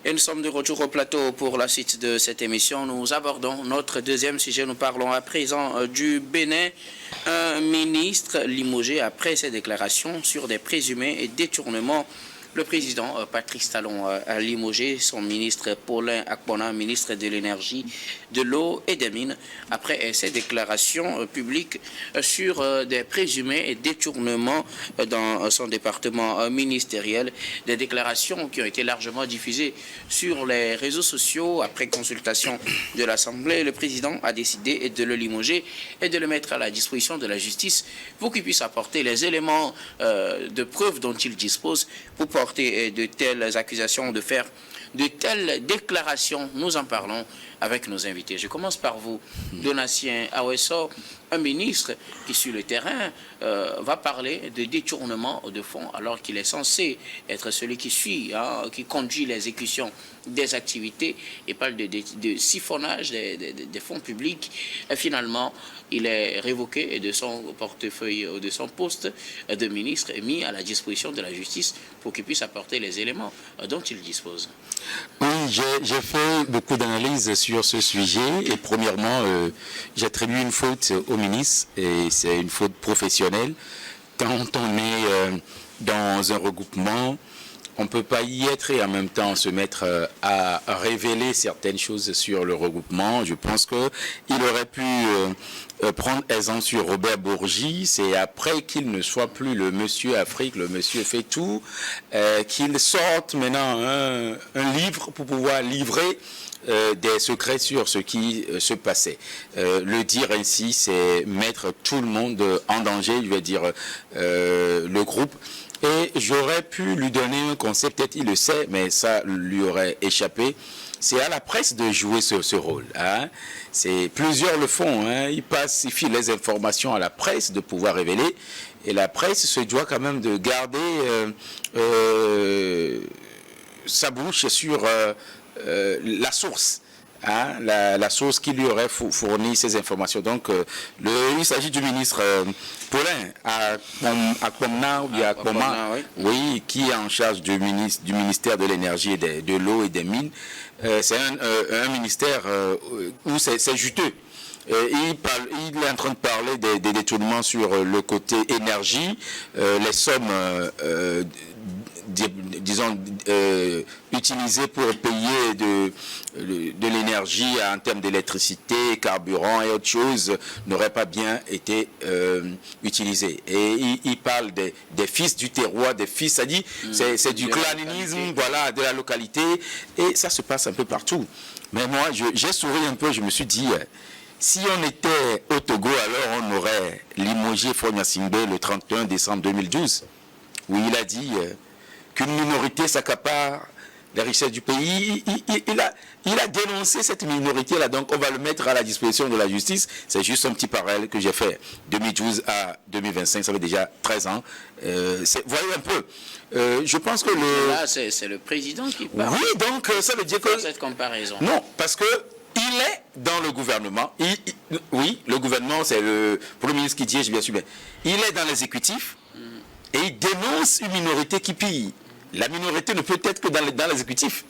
Et nous sommes de retour au plateau pour la suite de cette émission. Nous abordons notre deuxième sujet. Nous parlons à présent du Bénin. Un ministre limogé après ses déclarations sur des présumés détournements. Le président Patrice Talon a limogé son ministre Paulin Akpona, ministre de l'Énergie, de l'Eau et des Mines, après ses déclarations publiques sur des présumés détournements dans son département ministériel. Des déclarations qui ont été largement diffusées sur les réseaux sociaux. Après consultation de l'Assemblée, le président a décidé de le limoger et de le mettre à la disposition de la justice pour qu'il puisse apporter les éléments de preuve dont il dispose pour porter de telles accusations, de faire de telles déclarations. Nous en parlons avec nos invités. Je commence par vous, Donatien Awesso, un ministre qui sur le terrain va parler de détournement de fonds alors qu'il est censé être celui qui suit, qui conduit l'exécution des activités et parle de siphonnage des fonds publics. Et finalement, il est révoqué de son portefeuille, de son poste de ministre et mis à la disposition de la justice pour qu'il puisse apporter les éléments dont il dispose. Oui, j'ai fait beaucoup d'analyses sur ce sujet et premièrement, j'attribue une faute au ministre et c'est une faute professionnelle. Quand on est dans un regroupement, on ne peut pas y être et en même temps se mettre à révéler certaines choses sur le regroupement. Je pense qu'il aurait pu prendre exemple sur Robert Bourgi. C'est après qu'il ne soit plus le monsieur Afrique, le monsieur fait tout, qu'il sorte maintenant un livre pour pouvoir livrer des secrets sur ce qui se passait. Le dire ainsi, c'est mettre tout le monde en danger, je vais dire le groupe. Et j'aurais pu lui donner un conseil, peut-être il le sait, mais ça lui aurait échappé. C'est à la presse de jouer ce rôle. C'est plusieurs le font. Ils filent les informations à la presse de pouvoir révéler. Et la presse se doit quand même de garder sa bouche sur la source. La source qui lui aurait fourni ces informations. Donc, il s'agit du ministre Paulin Akpona, oui, qui est en charge du ministère de l'Énergie et de l'Eau et des Mines. C'est un ministère où c'est juteux. Il est en train de parler des détournements sur le côté énergie, les sommes disons, utilisées pour payer de l'énergie en termes d'électricité, carburant et autres choses n'auraient pas bien été utilisées. Et il parle des fils du terroir, des fils, ça dit, c'est du clanisme, voilà, de la localité, et ça se passe un peu partout. Mais moi, j'ai souri un peu, je me suis dit, si on était au Togo, alors on aurait limogé Fonya Singbe le 31 décembre 2012, où il a dit qu'une minorité s'accapare les richesses du pays. Il a dénoncé cette minorité-là, donc on va le mettre à la disposition de la justice. C'est juste un petit parallèle que j'ai fait, 2012 à 2025, ça fait déjà 13 ans. Voyez un peu, je pense que Là, c'est le président qui parle. Oui, donc ça veut dire que... Cette comparaison. Non, parce que il est dans le gouvernement. Oui, le gouvernement, c'est le Premier ministre qui dirige, bien sûr. Il est dans l'exécutif et il dénonce une minorité qui pille. La minorité ne peut être que dans l'exécutif.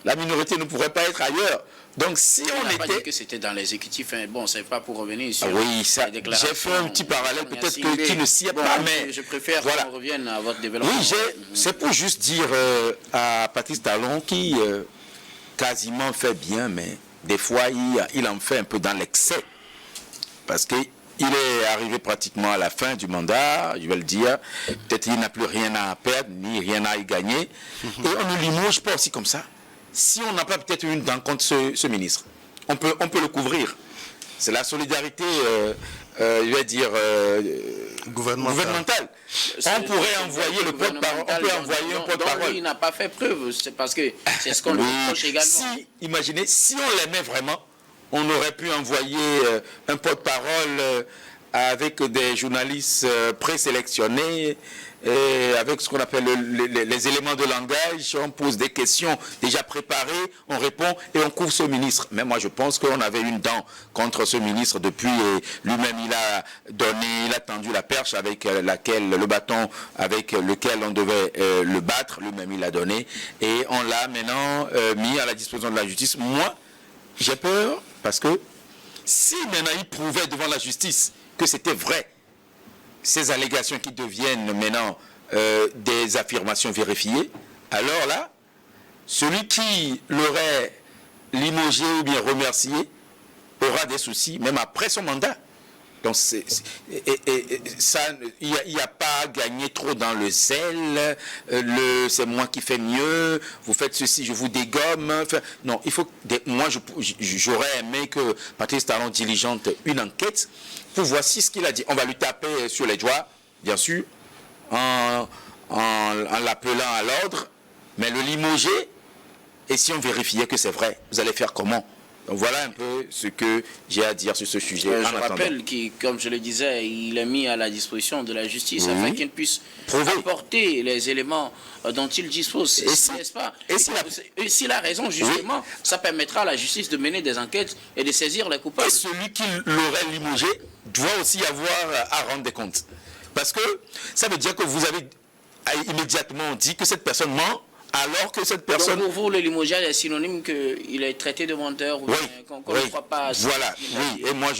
La minorité ne pourrait pas être ailleurs. Donc si on était... pas dit que c'était dans l'exécutif. Bon, c'est pas pour revenir sur les déclarations. J'ai fait un petit parallèle, peut-être qu'il ne s'y est pas, mais... Je préfère qu'on revienne à votre développement. Oui, c'est pour juste dire à Patrice Talon qui quasiment fait bien, mais des fois, il en fait un peu dans l'excès. Parce qu'il est arrivé pratiquement à la fin du mandat, je vais le dire. Peut-être qu'il n'a plus rien à perdre, ni rien à y gagner. Et on ne limoge pas aussi comme ça. Si on n'a pas peut-être une dent contre ce ministre, on peut le couvrir. C'est la solidarité, je vais dire, gouvernementale. On pourrait envoyer le porte-parole. On peut envoyer un porte-parole. Il n'a pas fait preuve. C'est parce que c'est ce qu'on lui reproche également. Imaginez, si on l'aimait vraiment, on aurait pu envoyer un porte-parole avec des journalistes présélectionnés et avec ce qu'on appelle les éléments de langage, on pose des questions déjà préparées, on répond et on couvre ce ministre. Mais moi je pense qu'on avait une dent contre ce ministre depuis, lui-même il a tendu la perche avec le bâton avec lequel on devait le battre, lui-même il l'a donné, et on l'a maintenant mis à la disposition de la justice. Moi, j'ai peur parce que si maintenant il prouvait devant la justice que c'était vrai, ces allégations qui deviennent maintenant des affirmations vérifiées, alors là, celui qui l'aurait limogé ou bien remercié aura des soucis, même après son mandat. Donc, il n'y a pas à gagner trop dans le zèle, c'est moi qui fais mieux, vous faites ceci, je vous dégomme. Enfin, non, il faut. Moi, j'aurais aimé que Patrice Talon diligente une enquête pour voir si ce qu'il a dit. On va lui taper sur les doigts, bien sûr, en l'appelant à l'ordre, mais le limoger, et si on vérifiait que c'est vrai, vous allez faire comment? Donc voilà un peu ce que j'ai à dire sur ce sujet. Je rappelle qu'il, comme je le disais, il est mis à la disposition de la justice afin qu'il puisse apporter les éléments dont il dispose. N'est-ce pas? Et s'il a raison, justement, ça permettra à la justice de mener des enquêtes et de saisir les coupables. Et celui qui l'aurait limogé doit aussi avoir à rendre des comptes. Parce que ça veut dire que vous avez immédiatement dit que cette personne ment, alors que cette personne... Donc pour vous, le limogeage est synonyme qu'il est traité de menteur ou qu'on ne croit pas à ça. Voilà, oui. Et moi,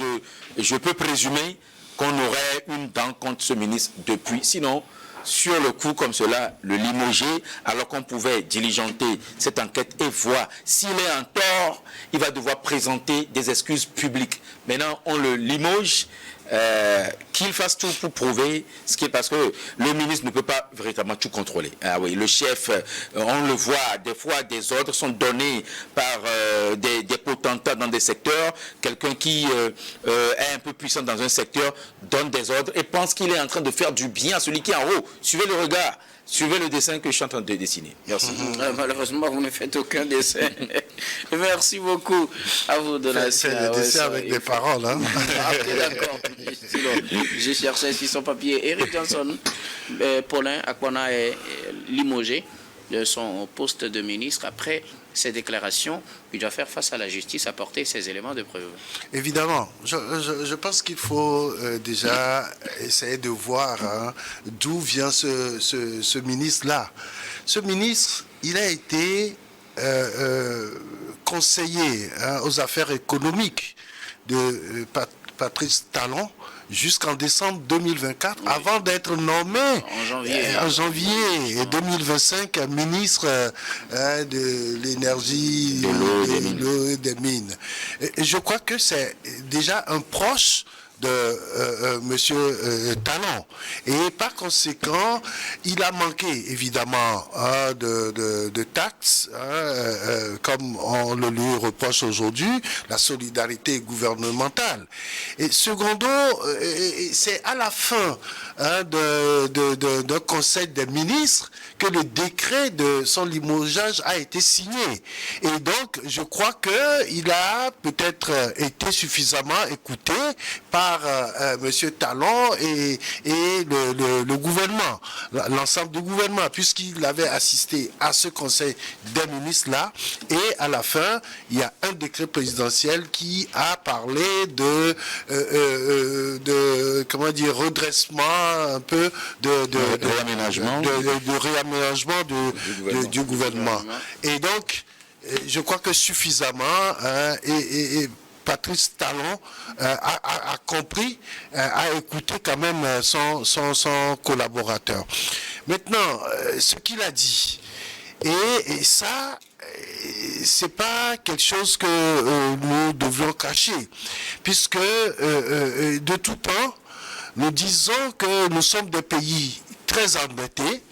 je peux présumer qu'on aurait une dent contre ce ministre depuis. Sinon, sur le coup comme cela, le limoger, alors qu'on pouvait diligenter cette enquête et voir s'il est en tort, il va devoir présenter des excuses publiques. Maintenant, on le limoge. Qu'il fasse tout pour prouver ce qui est, parce que le ministre ne peut pas véritablement tout contrôler. Ah oui, le chef, on le voit, des fois des ordres sont donnés par des potentats dans des secteurs. Quelqu'un qui est un peu puissant dans un secteur donne des ordres et pense qu'il est en train de faire du bien à celui qui est en haut. Suivez le regard. Suivez le dessin que je suis en train de dessiner. Merci. Malheureusement, vous ne faites aucun dessin. Merci beaucoup à vous de la C'est le dessin avec des paroles. Hein. Ok, d'accord. J'ai cherché sur son papier. Eric Johnson, Paulin Akwana est limogé de son poste de ministre après ces déclarations. Il doit faire face à la justice, apporter ses éléments de preuve. Évidemment, je pense qu'il faut déjà essayer de voir d'où vient ce ministre-là. Ce ministre, il a été conseiller aux affaires économiques de Patrice Talon jusqu'en décembre 2024, avant d'être nommé en janvier 2025 ministre de l'énergie, de l'eau et des mines. Et je crois que c'est déjà un proche de monsieur Talon. Et par conséquent, il a manqué évidemment de taxes, comme on le lui reproche aujourd'hui, la solidarité gouvernementale. Et secondo, c'est à la fin d'un conseil des ministres que le décret de son limogeage a été signé. Et donc, je crois qu'il a peut-être été suffisamment écouté par M. Talon et le gouvernement, l'ensemble du gouvernement, puisqu'il avait assisté à ce conseil des ministres-là. Et à la fin, il y a un décret présidentiel qui a parlé de comment dire, redressement un peu de réaménagement du gouvernement. Et donc, je crois que suffisamment, et Patrice Talon a compris, a écouté quand même son collaborateur. Maintenant, ce qu'il a dit, et ça, c'est pas quelque chose que nous devions cacher, puisque de tout temps, nous disons que nous sommes des pays très endettés.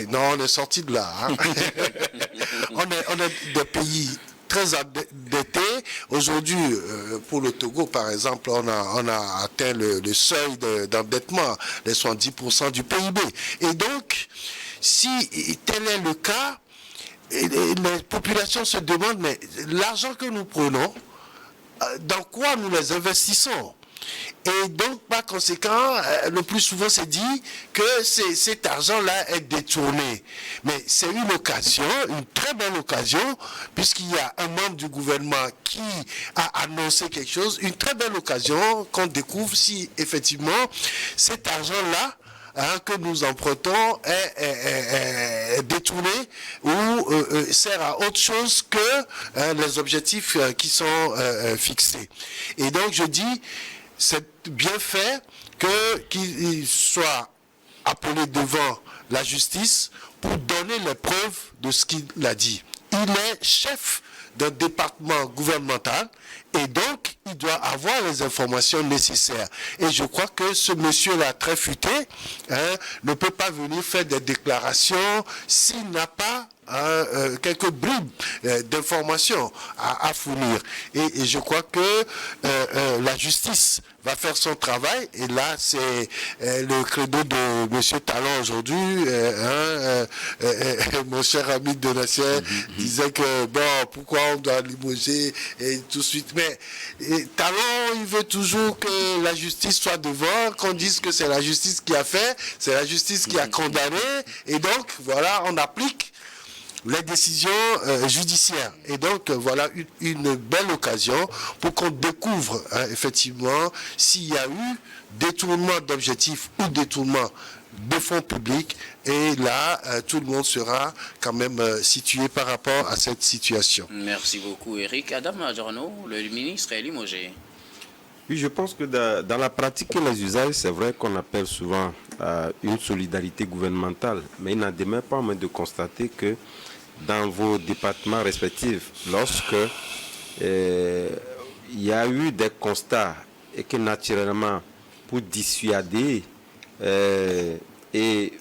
Non, on est sorti de là. Hein. on est des pays très endettés. Aujourd'hui, pour le Togo, par exemple, on a atteint le seuil d'endettement, les 70% du PIB. Et donc, si tel est le cas, les populations se demandent, mais l'argent que nous prenons, dans quoi nous les investissons ? Et donc, par conséquent, le plus souvent, c'est dit que cet argent-là est détourné. Mais c'est une occasion, une très belle occasion, puisqu'il y a un membre du gouvernement qui a annoncé quelque chose, une très belle occasion qu'on découvre si, effectivement, cet argent-là que nous empruntons est détourné ou sert à autre chose que les objectifs qui sont fixés. Et donc, je dis, c'est bien fait qu'il soit appelé devant la justice pour donner les preuves de ce qu'il a dit. Il est chef d'un département gouvernemental et donc il doit avoir les informations nécessaires. Et je crois que ce monsieur-là, très futé, ne peut pas venir faire des déclarations s'il n'a pas quelques bribes d'informations à fournir. Et je crois que la justice va faire son travail. Et là, c'est le credo de M. Talon aujourd'hui. Mon cher ami Donatien disait que, bon, pourquoi on doit limoger et tout de suite. Mais Talon, il veut toujours que la justice soit devant, qu'on dise que c'est la justice qui a fait, c'est la justice qui a condamné. Et donc, voilà, on applique les décisions judiciaires. Et donc, voilà une belle occasion pour qu'on découvre effectivement s'il y a eu détournement d'objectifs ou détournement de fonds publics. Et là, tout le monde sera quand même situé par rapport à cette situation. Merci beaucoup, Eric. Adam Adjorno, le ministre est limogé. Oui, je pense que dans la pratique et les usages, c'est vrai qu'on appelle souvent une solidarité gouvernementale. Mais il n'en demeure pas moins de constater que dans vos départements respectifs, lorsque il y a eu des constats et que naturellement, pour dissuader et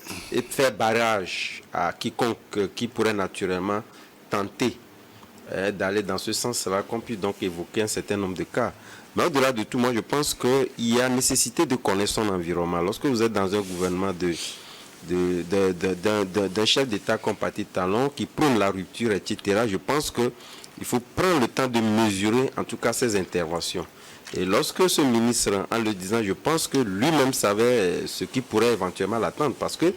faire barrage à quiconque qui pourrait naturellement tenter d'aller dans ce sens-là, qu'on puisse donc évoquer un certain nombre de cas. Mais au-delà de tout, moi je pense qu'il y a nécessité de connaître son environnement. Lorsque vous êtes dans un gouvernement d'un chef d'État comme Patrice Talon qui prône la rupture, etc., je pense qu'il faut prendre le temps de mesurer en tout cas ses interventions. Et lorsque ce ministre, en le disant, je pense que lui-même savait ce qui pourrait éventuellement l'attendre, parce que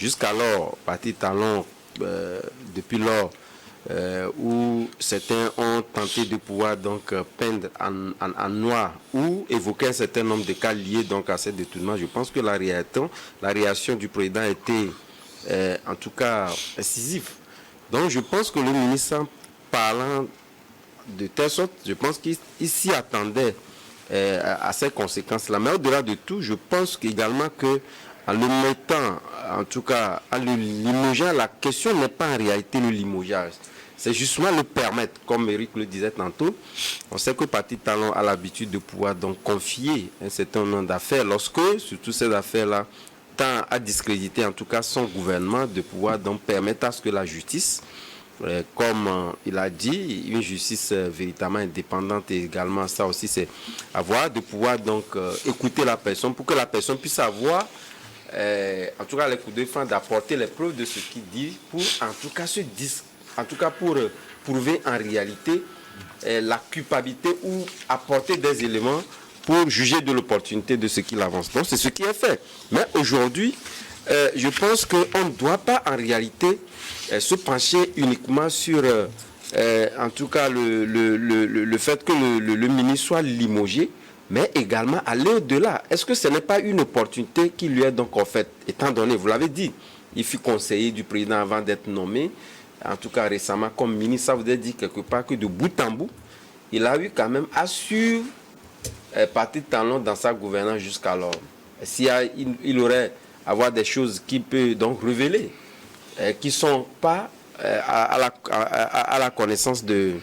jusqu'alors, Patrice Talon, depuis lors où certains ont tenté de pouvoir donc peindre en noir ou évoquer un certain nombre de cas liés donc à ce détournement, je pense que la réaction du président a été en tout cas incisive. Donc je pense que le ministre, parlant de telle sorte, je pense qu'il s'y attendait à ces conséquences-là. Mais au-delà de tout, je pense également que en le mettant, en tout cas, en le limogeant, la question n'est pas en réalité le limogeage. C'est justement le permettre, comme Eric le disait tantôt. On sait que Patrice Talon a l'habitude de pouvoir donc confier un certain nombre d'affaires lorsque, surtout ces affaires-là, tend à discréditer en tout cas son gouvernement, de pouvoir donc permettre à ce que la justice, comme il a dit, une justice véritablement indépendante, et également ça aussi c'est avoir, de pouvoir donc écouter la personne pour que la personne puisse avoir en tout cas les coups de frein, d'apporter les preuves de ce qu'il dit pour en tout cas pour prouver en réalité la culpabilité ou apporter des éléments pour juger de l'opportunité de ce qu'il avance. Donc c'est ce qui est fait. Mais aujourd'hui, je pense qu'on ne doit pas en réalité se pencher uniquement sur en tout cas le fait que le ministre soit limogé, mais également aller au-delà. Est-ce que ce n'est pas une opportunité qui lui est donc offerte, étant donné, vous l'avez dit, il fut conseiller du président avant d'être nommé, en tout cas récemment comme ministre, ça voudrait dire quelque part que de bout en bout, il a eu quand même à suivre Patrice Talon dans sa gouvernance jusqu'alors. Il aurait avoir des choses qui peut donc révéler, qui ne sont pas à la connaissance de,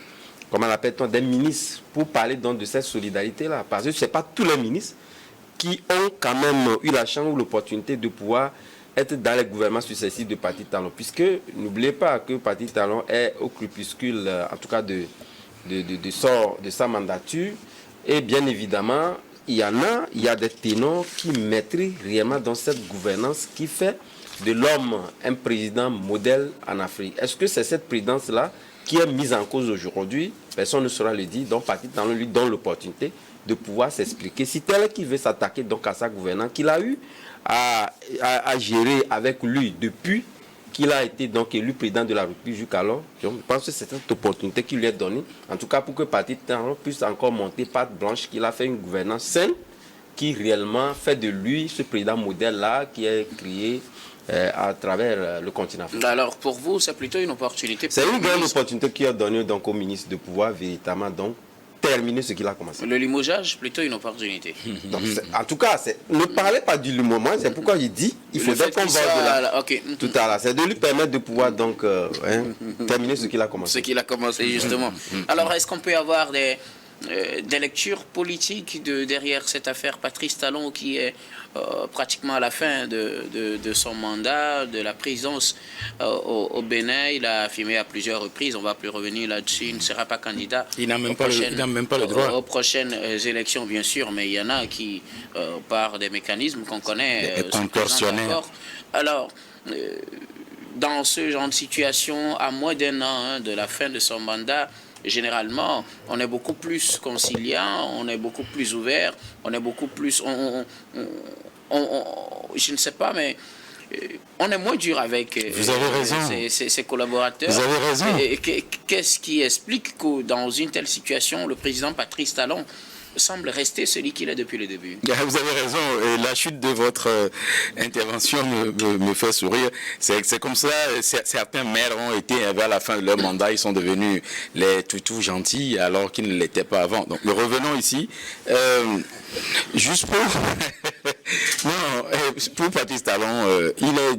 comment l'appelle-t-on, des ministres, pour parler donc de cette solidarité-là. Parce que ce n'est pas tous les ministres qui ont quand même eu la chance ou l'opportunité de pouvoir être dans les gouvernements successifs de Patrice Talon. Puisque, n'oubliez pas que Patrice Talon est au crépuscule, en tout cas de sa mandature. Et bien évidemment, il y a des ténors qui maîtrisent réellement dans cette gouvernance qui fait de l'homme un président modèle en Afrique. Est-ce que c'est cette présidence-là qui est mise en cause aujourd'hui? Personne ne saura le dire. Donc, Patrice Talon lui donne l'opportunité de pouvoir s'expliquer. Si tel qui veut s'attaquer donc à sa gouvernance, qu'il a eu à gérer avec lui depuis qu'il a été donc élu président de la République jusqu'alors, je pense que c'est cette opportunité qui lui est donnée, en tout cas pour que Patrice Talon puisse encore monter patte blanche, qu'il a fait une gouvernance saine, qui réellement fait de lui ce président modèle-là qui est créé à travers le continent africain. Alors pour vous, c'est plutôt une opportunité. C'est une grande opportunité qui a donné donc au ministre de pouvoir véritablement donc terminer ce qu'il a commencé. Le limogeage, plutôt une opportunité. Donc, en tout cas, ne parlez pas du limogeage, c'est pourquoi il dit il faudrait qu'on voit de là. Okay. Tout à l'heure, c'est de lui permettre de pouvoir donc terminer ce qu'il a commencé. Ce qu'il a commencé justement. Alors, est-ce qu'on peut avoir des lectures politiques derrière cette affaire Patrice Talon qui est pratiquement à la fin de son mandat, de la présidence au Bénin? Il a affirmé à plusieurs reprises, on ne va plus revenir là-dessus, il ne sera pas candidat. Il n'a même, pas le droit. Aux prochaines élections, bien sûr, mais il y en a qui, par des mécanismes qu'on connaît, contorsionnaires. Alors, dans ce genre de situation, à moins d'un an de la fin de son mandat, généralement, on est beaucoup plus conciliant, on est beaucoup plus ouvert, on est beaucoup plus... je ne sais pas, mais on est moins dur avec Vous avez raison. Ses collaborateurs. Vous avez raison. Qu'est-ce qui explique que dans une telle situation, le président Patrice Talon semble rester celui qu'il est depuis le début? Vous avez raison. La chute de votre intervention me fait sourire. C'est comme ça. Certains maires ont été, vers la fin de leur mandat, ils sont devenus les toutous gentils alors qu'ils ne l'étaient pas avant. Donc, revenons ici. Juste pour... non, pour Patrice Talon, il est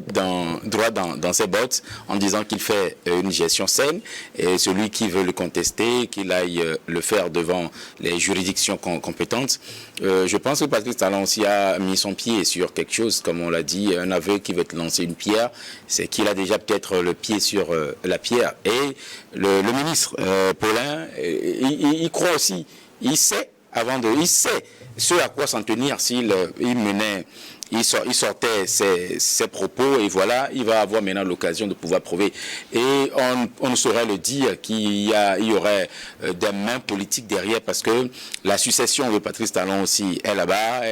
droit dans ses bottes en disant qu'il fait une gestion saine et celui qui veut le contester, qu'il aille le faire devant les juridictions compétentes. Je pense que Patrice Talon aussi a mis son pied sur quelque chose, comme on l'a dit, un aveu qui veut te lancer une pierre, c'est qu'il a déjà peut-être le pied sur la pierre. Et le ministre Paulin, il croit aussi, il sait ce à quoi s'en tenir s'il sortait ses propos, et voilà, il va avoir maintenant l'occasion de pouvoir prouver. Et on ne saurait le dire qu'il y aurait des mains politiques derrière, parce que la succession de Patrice Talon aussi est là-bas,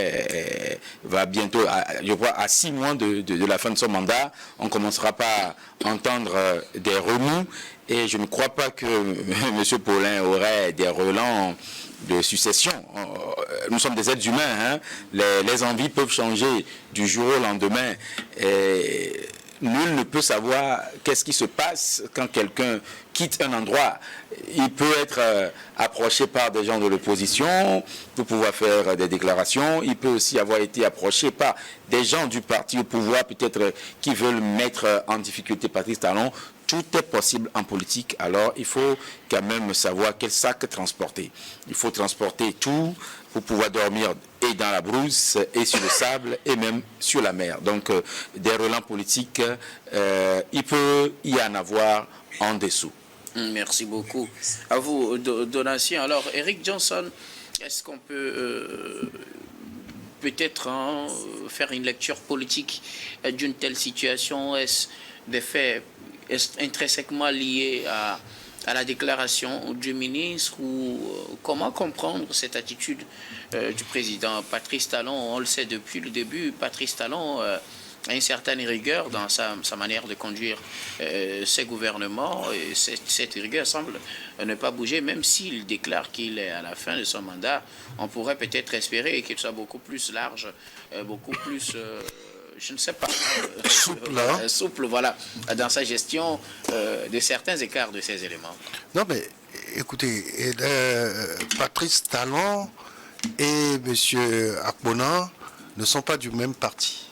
va bientôt, je crois, à 6 mois de la fin de son mandat, on commencera par entendre des remous, et je ne crois pas que M. Paulin aurait des relents de succession. Nous sommes des êtres humains, hein? Les envies peuvent changer du jour au lendemain. Et nul ne peut savoir qu'est-ce qui se passe quand quelqu'un quitte un endroit. Il peut être approché par des gens de l'opposition pour pouvoir faire des déclarations. Il peut aussi avoir été approché par des gens du parti au pouvoir, peut-être qui veulent mettre en difficulté Patrice Talon. Tout est possible en politique, alors il faut quand même savoir quel sac transporter. Il faut transporter tout pour pouvoir dormir et dans la brousse, et sur le sable, et même sur la mer. Donc, des relents politiques, il peut y en avoir en dessous. Merci beaucoup. À vous, Donatien. Alors, Eric Johnson, est-ce qu'on peut peut-être faire une lecture politique d'une telle situation? Est-ce des faits intrinsèquement liés à la déclaration du ministre, ou comment comprendre cette attitude du président Patrice Talon? On le sait depuis le début, Patrice Talon a une certaine rigueur dans sa manière de conduire ses gouvernements, et cette rigueur semble ne pas bouger, même s'il déclare qu'il est à la fin de son mandat. On pourrait peut-être espérer qu'il soit beaucoup plus large, beaucoup plus... je ne sais pas, souple, voilà, dans sa gestion de certains écarts de ces éléments. Non, mais écoutez, Patrice Talon et M. Akpona ne sont pas du même parti.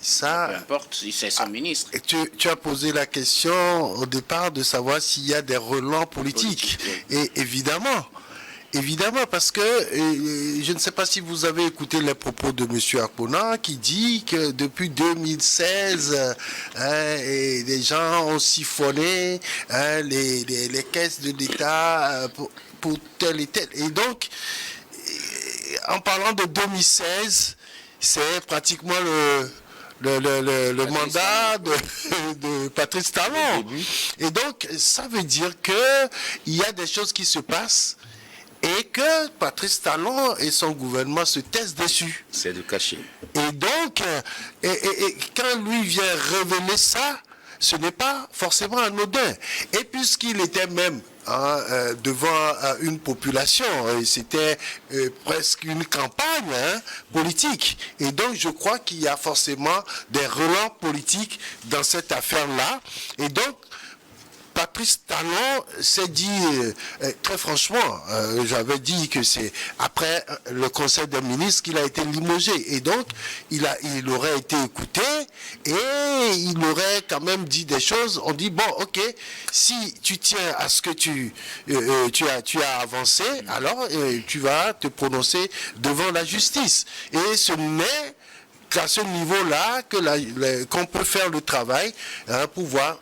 Ça, peu importe, c'est son ministre. Tu as posé la question au départ de savoir s'il y a des relents politiques. Oui. Et évidemment, parce que je ne sais pas si vous avez écouté les propos de M. Akpona, qui dit que depuis 2016, les gens ont siphonné les caisses de l'État pour tel et tel. Et donc, en parlant de 2016, c'est pratiquement le mandat de Patrice Talon. Et donc, ça veut dire qu'il y a des choses qui se passent et que Patrice Talon et son gouvernement se taisent dessus. C'est de cacher. Et donc, et quand lui vient révéler ça, ce n'est pas forcément anodin. Et puisqu'il était même devant une population, c'était presque une campagne politique. Et donc, je crois qu'il y a forcément des relents politiques dans cette affaire-là. Et donc, Patrice Talon s'est dit, très franchement, j'avais dit que c'est après le Conseil des ministres qu'il a été limogé. Et donc, il aurait été écouté et il aurait quand même dit des choses. On dit, bon, ok, si tu tiens à ce que tu as avancé, alors tu vas te prononcer devant la justice. Et ce n'est qu'à ce niveau-là qu'on peut faire le travail pour voir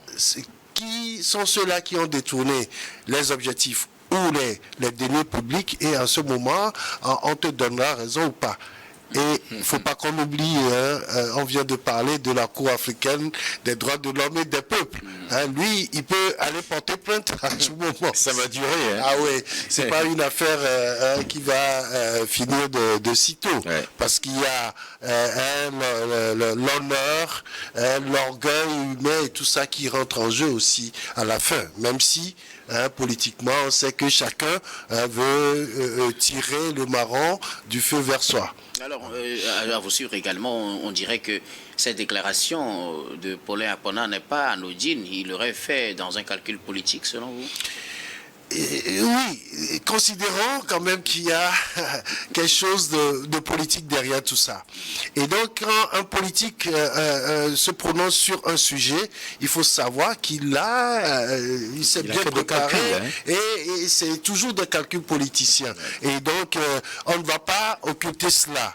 qui sont ceux-là qui ont détourné les objectifs ou les deniers publics, et à ce moment, on te donnera raison ou pas. Et il ne faut pas qu'on oublie, on vient de parler de la Cour africaine des droits de l'homme et des peuples. Lui, il peut aller porter plainte à tout moment. Ça va durer. Ah oui, c'est pas une affaire qui va finir de sitôt. Ouais. Parce qu'il y a l'honneur, l'orgueil humain et tout ça qui rentre en jeu aussi à la fin. Même si, politiquement, on sait que chacun veut tirer le marron du feu vers soi. Alors, à vous suivre également, on dirait que cette déclaration de Paulin Aponah n'est pas anodine. Il l'aurait fait dans un calcul politique, selon vous? Oui, considérons quand même qu'il y a quelque chose de politique derrière tout ça. Et donc, quand un politique se prononce sur un sujet, il faut savoir il s'est bien préparé, et c'est toujours des calculs politiciens. Et donc, on ne va pas occulter cela.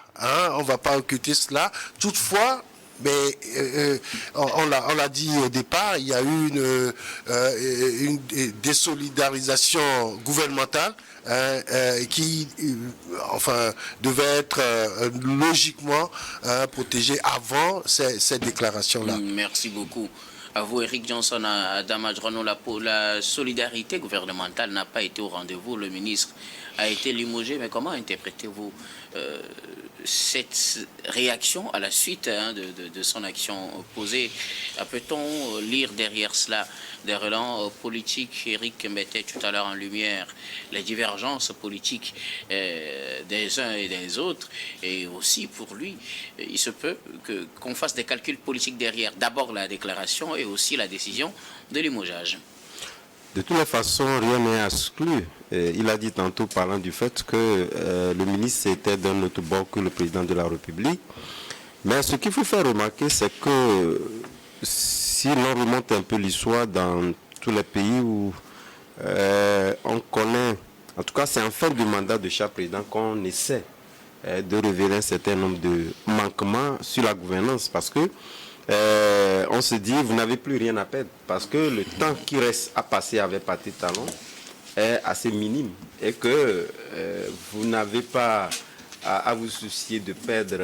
On ne va pas occulter cela. Toutefois, mais on l'a dit au départ, il y a eu une désolidarisation gouvernementale qui devait être logiquement protégée avant ces déclarations-là. Merci beaucoup. À vous, Eric Johnson, à Damadjrano, la solidarité gouvernementale n'a pas été au rendez-vous. Le ministre a été limogé, mais comment interprétez-vous cette réaction à la suite de son action posée? Peut-on lire derrière cela des relents politiques? Eric mettait tout à l'heure en lumière les divergences politiques des uns et des autres, et aussi pour lui, il se peut qu'on fasse des calculs politiques derrière. D'abord la déclaration et aussi la décision de limogeage. De toutes les façons, rien n'est exclu. Il a dit tantôt, parlant du fait que le ministre était d'un autre bord que le président de la République. Mais ce qu'il faut faire remarquer, c'est que si l'on remonte un peu l'histoire dans tous les pays où on connaît, en tout cas c'est en fin de mandat de chaque président qu'on essaie de révéler un certain nombre de manquements sur la gouvernance, parce que on se dit, vous n'avez plus rien à perdre, parce que le temps qui reste à passer avec Patrice Talon est assez minime, et que vous n'avez pas à vous soucier de perdre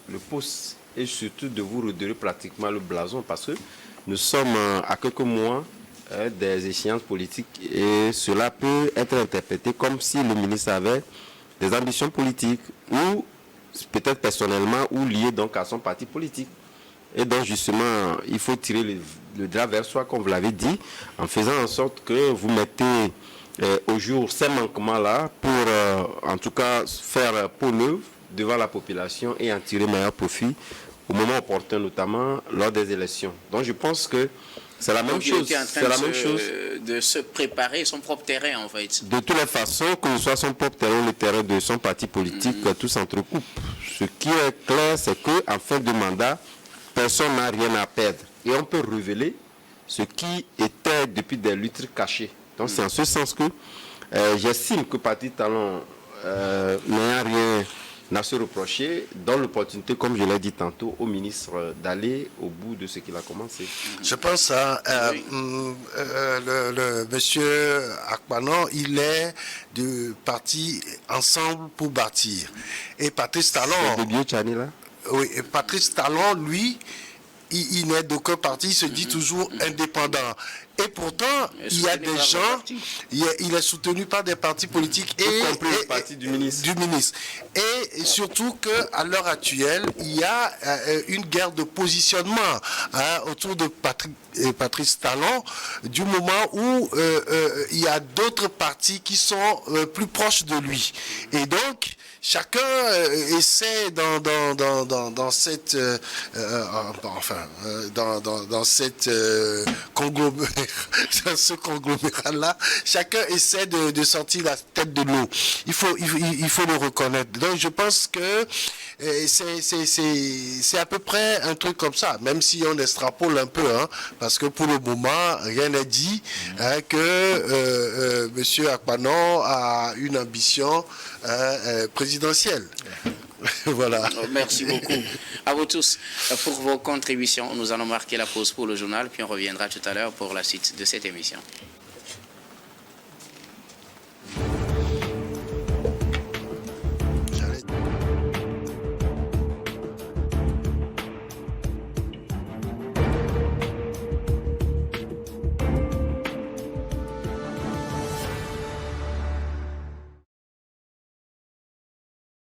le poste, et surtout de vous redorer pratiquement le blason, parce que nous sommes à quelques mois des échéances politiques, et cela peut être interprété comme si le ministre avait des ambitions politiques, ou peut-être personnellement, ou liées donc à son parti politique. Et donc justement, il faut tirer le drap vers soi, comme vous l'avez dit, en faisant en sorte que vous mettez au jour ces manquements-là pour, en tout cas, faire peau neuve devant la population et en tirer meilleur profit au moment opportun, notamment lors des élections. Donc je pense que c'est la même chose. C'est la même chose de se préparer son propre terrain, en fait. De toutes les façons, que ce soit son propre terrain ou le terrain de son parti politique, tout s'entrecoupe. Ce qui est clair, c'est qu'en fin de mandat, personne n'a rien à perdre. Et on peut révéler ce qui était depuis des luttes cachées. Donc c'est en ce sens que j'estime que Patrice Talon n'a rien à se reprocher, dans l'opportunité, comme je l'ai dit tantôt, au ministre d'aller au bout de ce qu'il a commencé. Je pense le monsieur Akpanon, il est du parti Ensemble pour bâtir. Et Patrice Talon... C'est de Biotchani, là? Oui, et Patrice Talon, lui, il n'est d'aucun parti, il se dit toujours indépendant. Et pourtant, il y a des gens, il est soutenu par des partis politiques et le parti du ministre. Et surtout qu'à l'heure actuelle, il y a une guerre de positionnement autour de Patrice Talon, du moment où il y a d'autres partis qui sont plus proches de lui. Et donc, chacun essaie dans cette ce conglomérat-là, chacun essaie de sortir la tête de l'eau. Il faut le reconnaître. Donc je pense que c'est à peu près un truc comme ça, même si on extrapole un peu, parce que pour le moment, rien n'est dit que M. Akpanon a une ambition présidentielle. Voilà. Merci beaucoup à vous tous pour vos contributions. Nous allons marquer la pause pour le journal, puis on reviendra tout à l'heure pour la suite de cette émission.